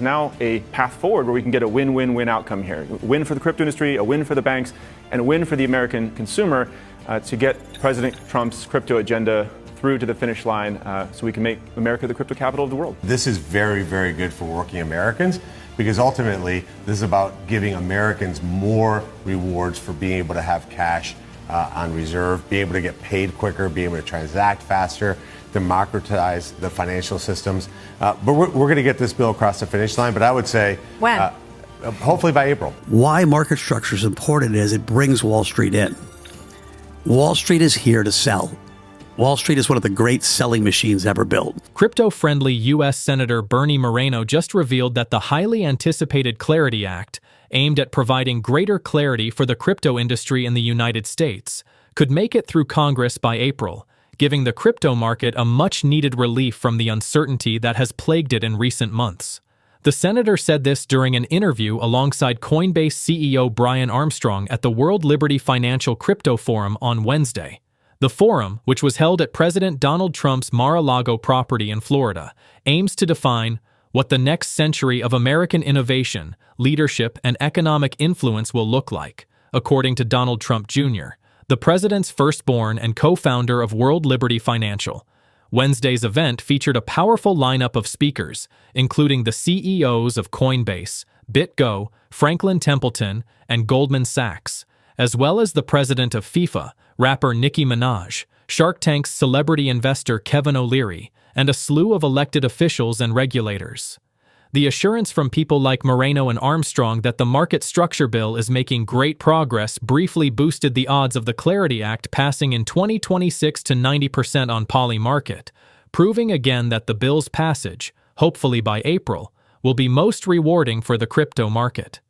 Now a path forward where we can get a win-win-win outcome here. A win for the crypto industry, a win for the banks, and a win for the American consumer to get President Trump's crypto agenda through to the finish line so we can make America the crypto capital of the world. This is very, very good for working Americans because ultimately this is about giving Americans more rewards for being able to have cash on reserve, being able to get paid quicker, being able to transact faster, democratize the financial systems. But we're going to get this bill across the finish line. But I would say when? Hopefully by April. Why market structure is important is it brings Wall Street in. Wall Street is here to sell. Wall Street is one of the great selling machines ever built. Crypto-friendly U.S. Senator Bernie Moreno just revealed that the highly anticipated Clarity Act, aimed at providing greater clarity for the crypto industry in the United States, could make it through Congress by April, giving the crypto market a much-needed relief from the uncertainty that has plagued it in recent months. The senator said this during an interview alongside Coinbase CEO Brian Armstrong at the World Liberty Financial Crypto Forum on Wednesday. The forum, which was held at President Donald Trump's Mar-a-Lago property in Florida, aims to define what the next century of American innovation, leadership, and economic influence will look like, according to Donald Trump Jr., the president's firstborn and co-founder of World Liberty Financial. Wednesday's event featured a powerful lineup of speakers, including the CEOs of Coinbase, BitGo, Franklin Templeton, and Goldman Sachs, as well as the president of FIFA, rapper Nicki Minaj, Shark Tank's celebrity investor Kevin O'Leary, and a slew of elected officials and regulators. The assurance from people like Moreno and Armstrong that the market structure bill is making great progress briefly boosted the odds of the Clarity Act passing in 2026 to 90% on Polymarket, proving again that the bill's passage, hopefully by April, will be most rewarding for the crypto market.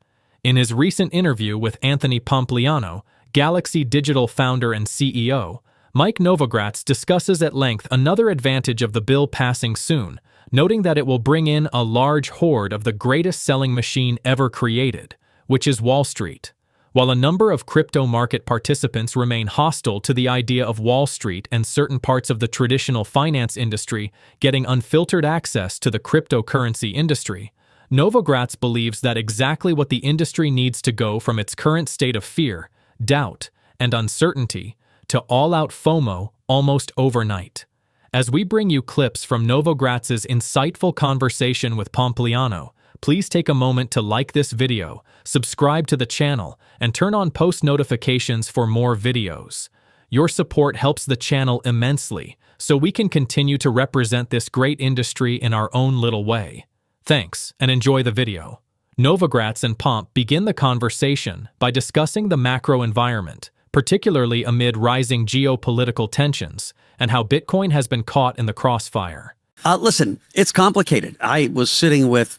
In his recent interview with Anthony Pompliano, Galaxy Digital founder and CEO, Mike Novogratz discusses at length another advantage of the bill passing soon, noting that it will bring in a large horde of the greatest selling machine ever created, which is Wall Street. While a number of crypto market participants remain hostile to the idea of Wall Street and certain parts of the traditional finance industry getting unfiltered access to the cryptocurrency industry, Novogratz believes that exactly what the industry needs to go from its current state of fear, doubt, and uncertainty to all-out FOMO almost overnight. As we bring you clips from Novogratz's insightful conversation with Pompliano, please take a moment to like this video, subscribe to the channel, and turn on post notifications for more videos. Your support helps the channel immensely, so we can continue to represent this great industry in our own little way. Thanks, and enjoy the video. Novogratz and Pomp begin the conversation by discussing the macro environment, particularly amid rising geopolitical tensions, and how Bitcoin has been caught in the crossfire. Listen, it's complicated. I was sitting with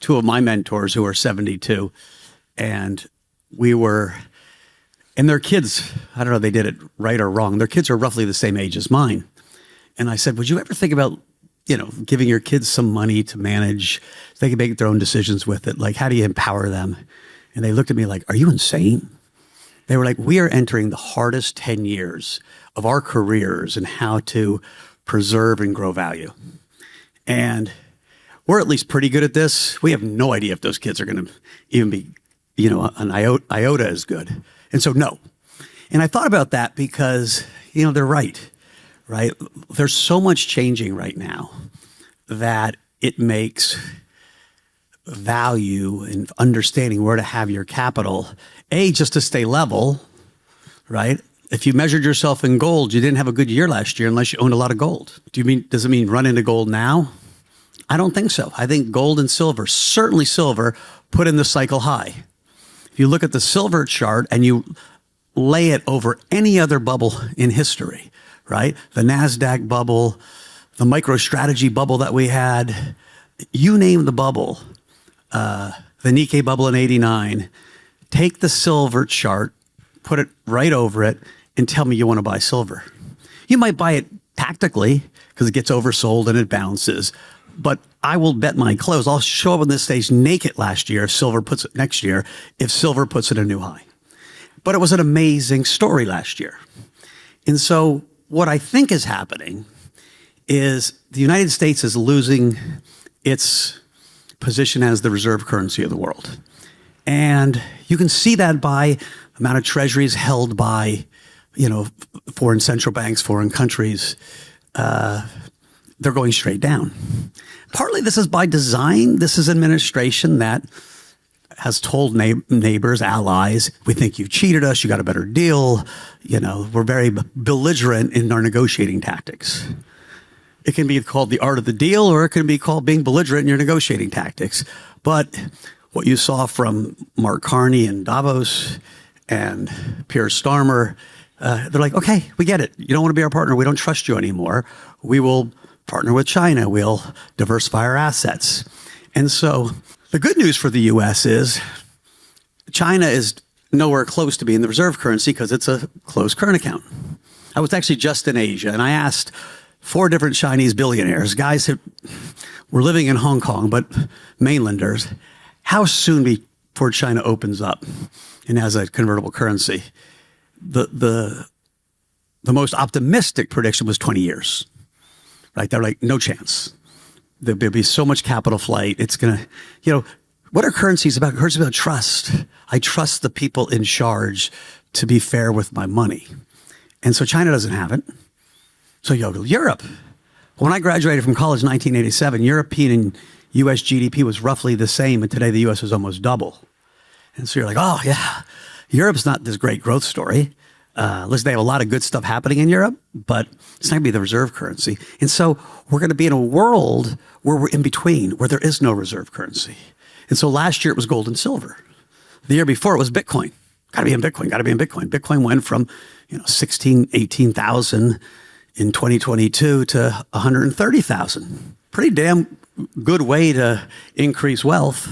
two of my mentors who are 72, and and their kids, I don't know if they did it right or wrong, their kids are roughly the same age as mine. And I said, would you ever think about giving your kids some money to manage, so they can make their own decisions with it? Like, how do you empower them? And they looked at me like, are you insane? They were like, we are entering the hardest 10 years of our careers and how to preserve and grow value. And we're at least pretty good at this. We have no idea if those kids are going to even be, an iota as good. And so, no. And I thought about that because, they're right? There's so much changing right now that it makes value and understanding where to have your capital, just to stay level, right? If you measured yourself in gold, you didn't have a good year last year unless you owned a lot of gold. Does it mean run into gold now? I don't think so. I think gold and silver, certainly silver, put in the cycle high. If you look at the silver chart and you lay it over any other bubble in history, right? The NASDAQ bubble, the MicroStrategy bubble that we had, you name the bubble, the Nikkei bubble in '89, take the silver chart, put it right over it, and tell me you want to buy silver. You might buy it tactically because it gets oversold and it bounces, but I will bet my clothes, I'll show up on this stage naked next year if silver puts it a new high. But it was an amazing story last year. And so what I think is happening is the United States is losing its position as the reserve currency of the world. And you can see that by amount of treasuries held by, foreign central banks, foreign countries. They're going straight down. Partly this is by design. This is administration that has told neighbors, allies, we think you cheated us, you got a better deal. We're very belligerent in our negotiating tactics. It can be called the art of the deal, or it can be called being belligerent in your negotiating tactics. But what you saw from Mark Carney and Davos and Pierre Starmer, they're like, okay, we get it. You don't want to be our partner. We don't trust you anymore. We will partner with China. We'll diversify our assets. And so the good news for the U.S. is China is nowhere close to being the reserve currency because it's a closed current account. I was actually just in Asia, and I asked 4 different Chinese billionaires, guys who were living in Hong Kong, but mainlanders, how soon before China opens up and has a convertible currency. The most optimistic prediction was 20 years, right? They're like, no chance. There'll be so much capital flight. It's going to, what are currencies about? Currencies about trust. I trust the people in charge to be fair with my money. And so China doesn't have it. So you go to Europe. When I graduated from college in 1987, European and U.S. GDP was roughly the same, and today the U.S. is almost double. And so you're like, oh, yeah, Europe's not this great growth story. Listen, they have a lot of good stuff happening in Europe, but it's not going to be the reserve currency. And so we're going to be in a world where we're in between, where there is no reserve currency. And so last year it was gold and silver. The year before it was Bitcoin. Got to be in Bitcoin, got to be in Bitcoin. Bitcoin went from 18,000 in 2022 to 130,000. Pretty damn good way to increase wealth.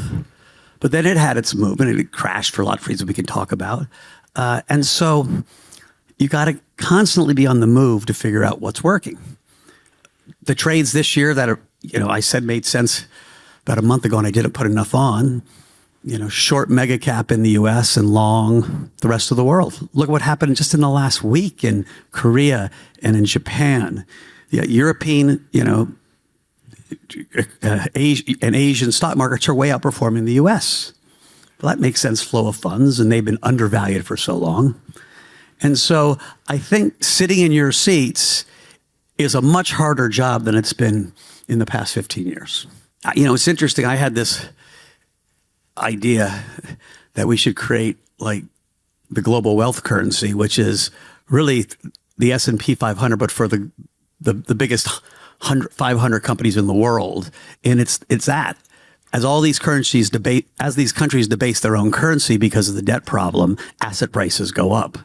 But then it had its movement and it crashed for a lot of reasons we can talk about. And so you got to constantly be on the move to figure out what's working. The trades this year that are, I said made sense about a month ago and I didn't put enough on, short mega cap in the US and long the rest of the world. Look what happened just in the last week in Korea and in Japan. Yeah, European, and Asian stock markets are way outperforming the US. Well, that makes sense, flow of funds, and they've been undervalued for so long. And so I think sitting in your seats is a much harder job than it's been in the past 15 years. It's interesting. I had this idea that we should create like the global wealth currency, which is really the S&P 500, but for the biggest 500 companies in the world. And it's that. As all these countries debase their own currency because of the debt problem, asset prices go up.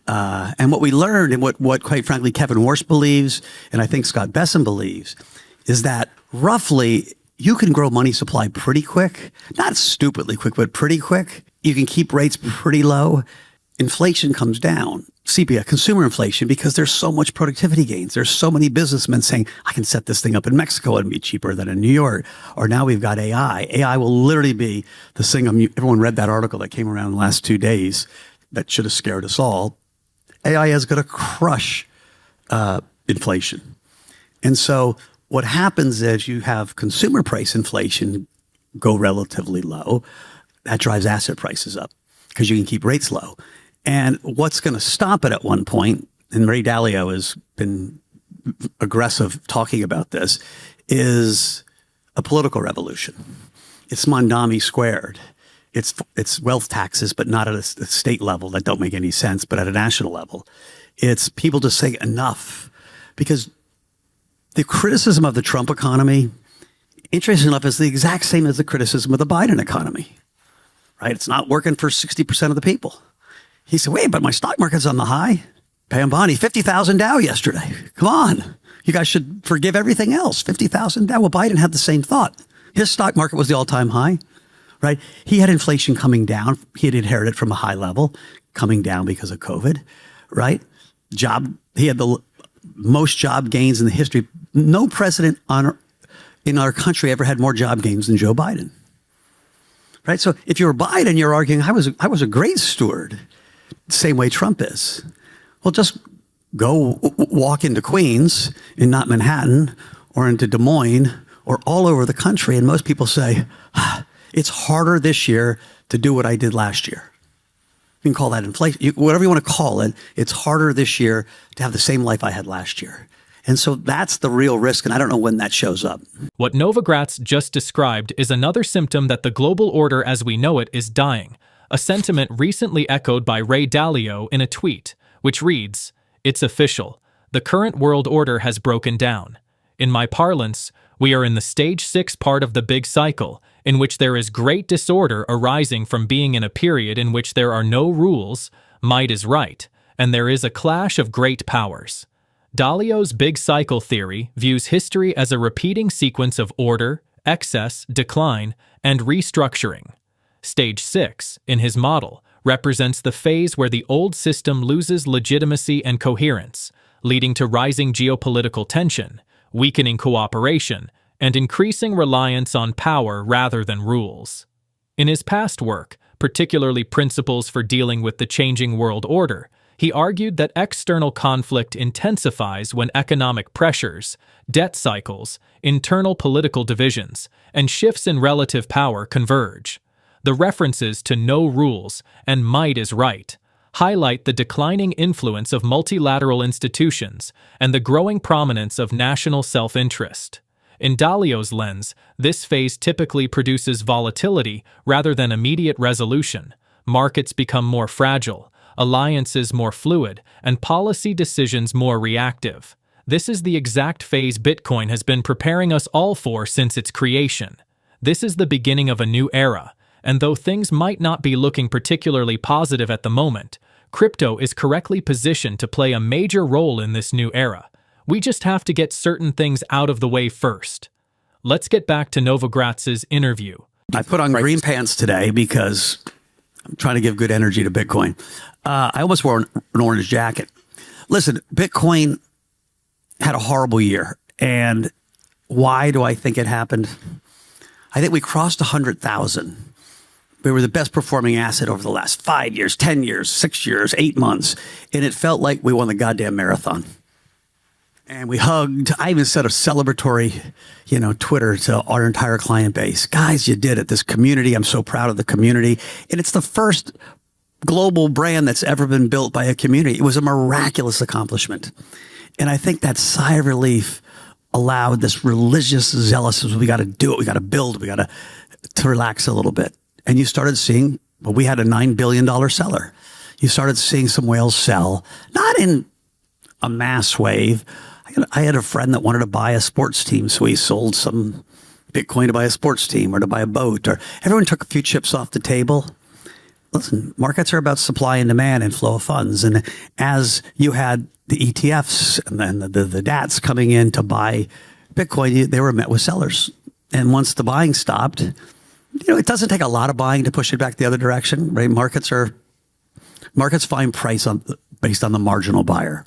And what we learned, and what quite frankly Kevin Warsh believes, and I think Scott Besson believes, is that roughly you can grow money supply pretty quick, not stupidly quick, but pretty quick. You can keep rates pretty low. Inflation comes down, CPI, consumer inflation, because there's so much productivity gains. There's so many businessmen saying, I can set this thing up in Mexico and be cheaper than in New York. Or now we've got AI. AI will literally be the thing. Everyone read that article that came around in the last 2 days that should have scared us all. AI is going to crush inflation. And so what happens is you have consumer price inflation go relatively low. That drives asset prices up because you can keep rates low. And what's going to stop it at one point, and Ray Dalio has been aggressive talking about this, is a political revolution. It's Mondami squared. It's wealth taxes, but not at a state level that don't make any sense, but at a national level. It's people just saying enough. Because the criticism of the Trump economy, interesting enough, is the exact same as the criticism of the Biden economy. Right? It's not working for 60% of the people. He said, wait, but my stock market's on the high. Pam Bondi, 50,000 Dow yesterday. Come on. You guys should forgive everything else. 50,000 Dow. Well, Biden had the same thought. His stock market was the all-time high, right? He had inflation coming down. He had inherited from a high level, coming down because of COVID, right? He had the most job gains in the history. No president in our country ever had more job gains than Joe Biden, right? So if you were Biden, you're arguing, I was a great steward. Same way Trump is. Well, just go walk into Queens and not Manhattan or into Des Moines or all over the country. And most people say, it's harder this year to do what I did last year. You can call that inflation, whatever you want to call it. It's harder this year to have the same life I had last year. And so that's the real risk, and I don't know when that shows up. What Novogratz just described is another symptom that the global order as we know it is dying, a sentiment recently echoed by Ray Dalio in a tweet, which reads, "It's official. The current world order has broken down. In my parlance, we are in the stage 6 part of the big cycle, in which there is great disorder arising from being in a period in which there are no rules, might is right, and there is a clash of great powers." Dalio's big cycle theory views history as a repeating sequence of order, excess, decline, and restructuring. Stage 6, in his model, represents the phase where the old system loses legitimacy and coherence, leading to rising geopolitical tension, weakening cooperation, and increasing reliance on power rather than rules. In his past work, particularly Principles for Dealing with the Changing World Order, he argued that external conflict intensifies when economic pressures, debt cycles, internal political divisions, and shifts in relative power converge. The references to no rules and might is right highlight the declining influence of multilateral institutions and the growing prominence of national self-interest. In Dalio's lens, this phase typically produces volatility rather than immediate resolution. Markets become more fragile, alliances more fluid, and policy decisions more reactive. This is the exact phase Bitcoin has been preparing us all for since its creation. This is the beginning of a new era, and though things might not be looking particularly positive at the moment, crypto is correctly positioned to play a major role in this new era. We just have to get certain things out of the way first. Let's get back to Novogratz's interview. I put on green pants today because I'm trying to give good energy to Bitcoin. I almost wore an orange jacket. Listen, Bitcoin had a horrible year. And why do I think it happened? I think we crossed 100,000. We were the best performing asset over the last 5 years, 10 years, 6 years, 8 months. And it felt like we won the goddamn marathon. And we hugged. I even set a celebratory, Twitter to our entire client base. Guys, you did it. This community, I'm so proud of the community. And it's the first global brand that's ever been built by a community. It was a miraculous accomplishment. And I think that sigh of relief allowed this religious zealousness. We got to do it. We got to build. We got to relax a little bit. And you started seeing, we had a $9 billion seller. You started seeing some whales sell, not in a mass wave. I had a friend that wanted to buy a sports team, so he sold some Bitcoin to buy a sports team or to buy a boat. Or everyone took a few chips off the table. Listen, markets are about supply and demand and flow of funds. And as you had the ETFs and then the DATs coming in to buy Bitcoin, they were met with sellers. And once the buying stopped, it doesn't take a lot of buying to push it back the other direction, right? Markets find price based on the marginal buyer.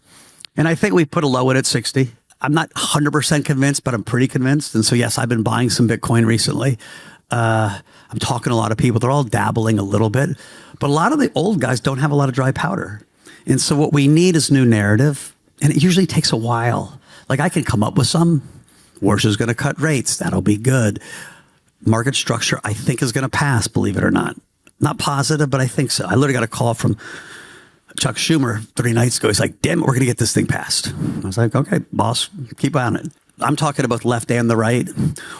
And I think we put a low in at 60. I'm not 100% convinced, but I'm pretty convinced. And so, yes, I've been buying some Bitcoin recently. I'm talking to a lot of people. They're all dabbling a little bit. But a lot of the old guys don't have a lot of dry powder. And so what we need is new narrative. And it usually takes a while. Like I can come up with some. Warsh is going to cut rates. That'll be good. Market structure, I think, is going to pass, believe it or not. Not positive, but I think so. I literally got a call from Chuck Schumer 3 nights ago. He's like, damn it, we're going to get this thing passed. I was like, okay, boss, keep on it. I'm talking about the left and the right.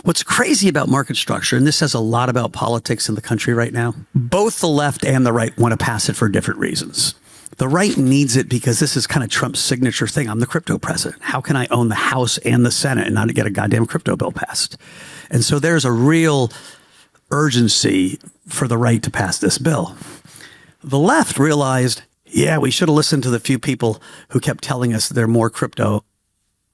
What's crazy about market structure, and this says a lot about politics in the country right now, both the left and the right want to pass it for different reasons. The right needs it because this is kind of Trump's signature thing. I'm the crypto president. How can I own the House and the Senate and not get a goddamn crypto bill passed? And so there's a real urgency for the right to pass this bill. The left realized, yeah, we should have listened to the few people who kept telling us there are more crypto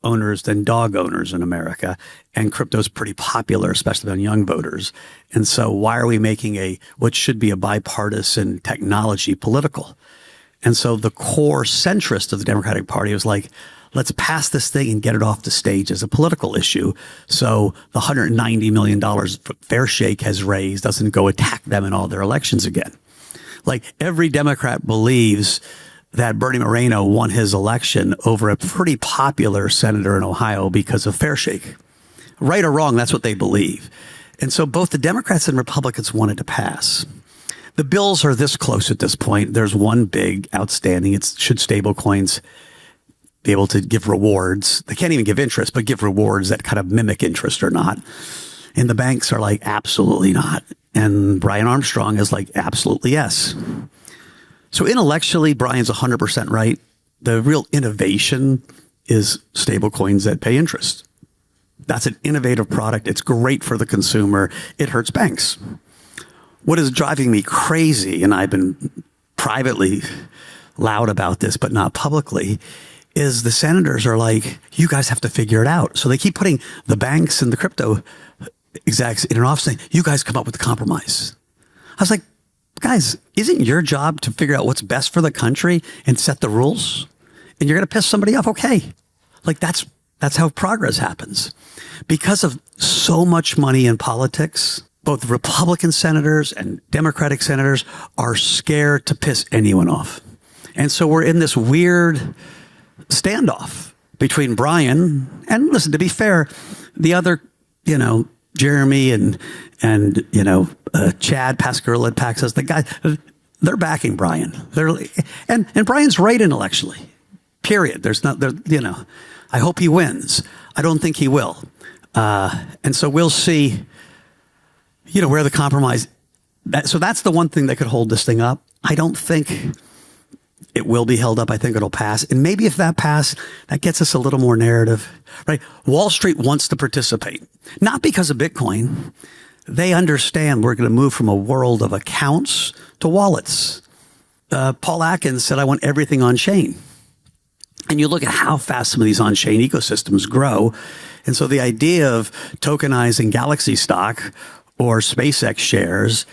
owners than dog owners in America. And crypto's pretty popular, especially on young voters. And so why are we making what should be a bipartisan technology political? And so the core centrist of the Democratic Party was like, let's pass this thing and get it off the stage as a political issue. So the $190 million Fair Shake has raised doesn't go attack them in all their elections again. Like every Democrat believes that Bernie Moreno won his election over a pretty popular senator in Ohio because of Fair Shake. Right or wrong, that's what they believe. And so both the Democrats and Republicans wanted to pass. The bills are this close at this point. There's one big outstanding. Should stablecoins be able to give rewards? They can't even give interest, but give rewards that kind of mimic interest or not. And the banks are like, absolutely not. And Brian Armstrong is like, absolutely yes. So intellectually, Brian's 100% right. The real innovation is stablecoins that pay interest. That's an innovative product. It's great for the consumer. It hurts banks. What is driving me crazy, and I've been privately loud about this, but not publicly, is the senators are like, you guys have to figure it out. So they keep putting the banks and the crypto execs in an office saying, you guys come up with a compromise. I was like, guys, isn't your job to figure out what's best for the country and set the rules? And you're going to piss somebody off? Okay. Like that's how progress happens. Because of so much money in politics, both Republican senators and Democratic senators are scared to piss anyone off. And so we're in this weird standoff between Brian and, listen, to be fair, the other, Jeremy and Chad Pascal at Paxos, the guy, they're backing Brian. And Brian's right intellectually. Period. I hope he wins. I don't think he will. And so we'll see, where the compromise. So that's the one thing that could hold this thing up. I don't think it will be held up. I think it'll pass. And maybe if that passes, that gets us a little more narrative, right? Wall Street wants to participate, not because of Bitcoin. They understand we're going to move from a world of accounts to wallets. Paul Atkins said, I want everything on chain. And you look at how fast some of these on-chain ecosystems grow. And so the idea of tokenizing Galaxy stock or SpaceX shares,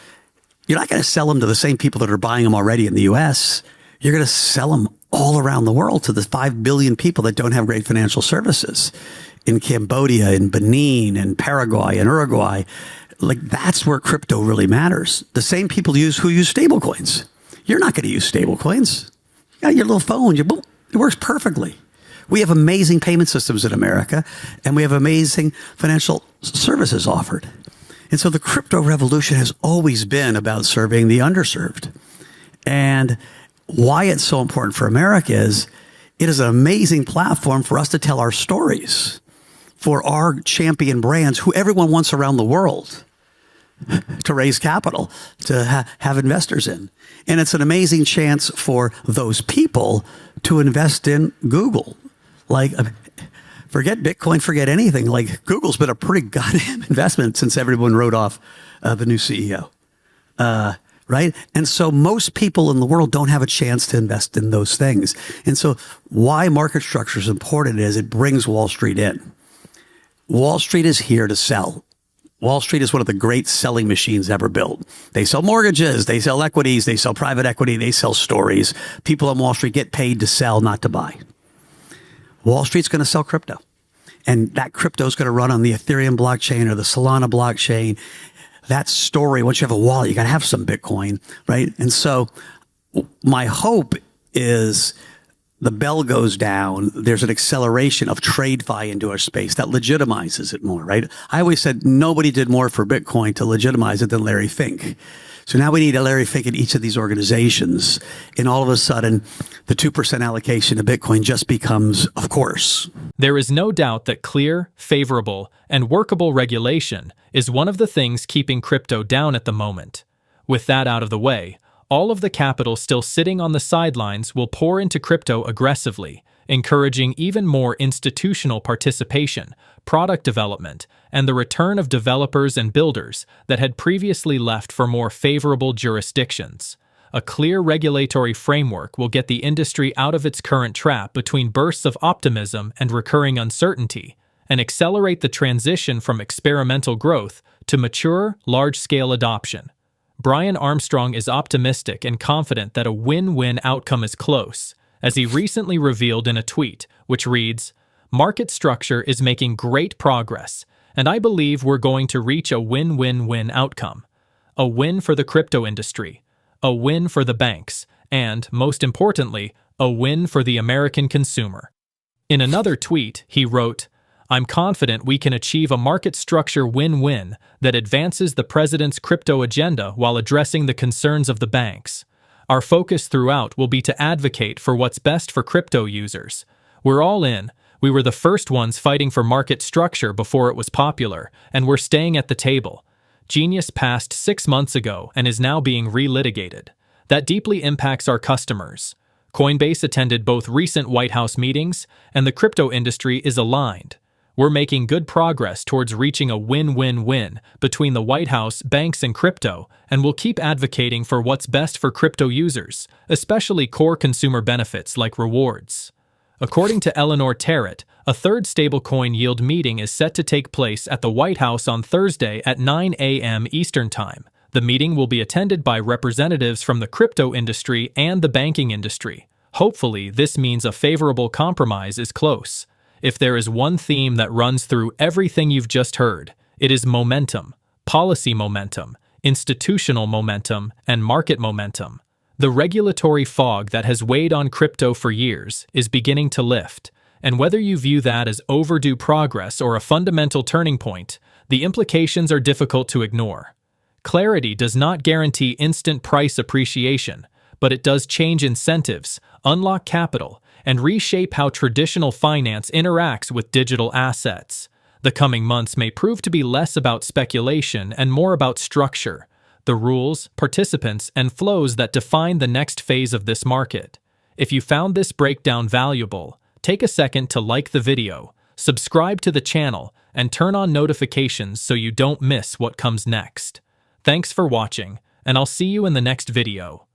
you're not going to sell them to the same people that are buying them already in the US. You're going to sell them all around the world to the 5 billion people that don't have great financial services in Cambodia, in Benin, in Paraguay, in Uruguay. Like that's where crypto really matters. The same people who use stablecoins. You're not going to use stablecoins. You got your little phone, boom. It works perfectly. We have amazing payment systems in America, and we have amazing financial services offered. And so the crypto revolution has always been about serving the underserved. And why it's so important for America is it is an amazing platform for us to tell our stories, for our champion brands who everyone wants around the world to raise capital, to have investors in. And it's an amazing chance for those people to invest in Google. Like, forget Bitcoin, forget anything. Like, Google's been a pretty goddamn investment since everyone wrote off the new CEO. Right? And so most people in the world don't have a chance to invest in those things. And so why market structure is important is it brings Wall Street in. Wall Street is here to sell. Wall Street is one of the great selling machines ever built. They sell mortgages, they sell equities, they sell private equity, they sell stories. People on Wall Street get paid to sell, not to buy. Wall Street's going to sell crypto. And that crypto is going to run on the Ethereum blockchain or the Solana blockchain. That story, once you have a wallet, you got to have some Bitcoin, right? And so my hope is the bell goes down, there's an acceleration of TradeFi into our space that legitimizes it more, right? I always said nobody did more for Bitcoin to legitimize it than Larry Fink. So now we need a Larry Fink in each of these organizations. And all of a sudden, the 2% allocation to Bitcoin just becomes, of course. There is no doubt that clear, favorable, and workable regulation is one of the things keeping crypto down at the moment. With that out of the way, all of the capital still sitting on the sidelines will pour into crypto aggressively, encouraging even more institutional participation, product development, and the return of developers and builders that had previously left for more favorable jurisdictions. A clear regulatory framework will get the industry out of its current trap between bursts of optimism and recurring uncertainty, and accelerate the transition from experimental growth to mature, large-scale adoption. Brian Armstrong is optimistic and confident that a win-win outcome is close, as he recently revealed in a tweet, which reads, "Market structure is making great progress, and I believe we're going to reach a win-win-win outcome. A win for the crypto industry, a win for the banks, and, most importantly, a win for the American consumer." In another tweet, he wrote, I'm confident we can achieve a market structure win-win that advances the president's crypto agenda while addressing the concerns of the banks. Our focus throughout will be to advocate for what's best for crypto users. We're all in. We were the first ones fighting for market structure before it was popular, and we're staying at the table. Genius passed 6 months ago and is now being relitigated. That deeply impacts our customers. Coinbase attended both recent White House meetings, and the crypto industry is aligned. We're making good progress towards reaching a win-win-win between the White House, banks, and crypto, and we'll keep advocating for what's best for crypto users, especially core consumer benefits like rewards. According to Eleanor Terrett, a third stablecoin yield meeting is set to take place at the White House on Thursday at 9 a.m. Eastern Time. The meeting will be attended by representatives from the crypto industry and the banking industry. Hopefully, this means a favorable compromise is close. If there is one theme that runs through everything you've just heard, it is momentum, policy momentum, institutional momentum, and market momentum. The regulatory fog that has weighed on crypto for years is beginning to lift, and whether you view that as overdue progress or a fundamental turning point, the implications are difficult to ignore. Clarity does not guarantee instant price appreciation, but it does change incentives, unlock capital, and reshape how traditional finance interacts with digital assets. The coming months may prove to be less about speculation and more about structure, the rules, participants, and flows that define the next phase of this market. If you found this breakdown valuable, take a second to like the video, subscribe to the channel, and turn on notifications so you don't miss what comes next. Thanks for watching, and I'll see you in the next video.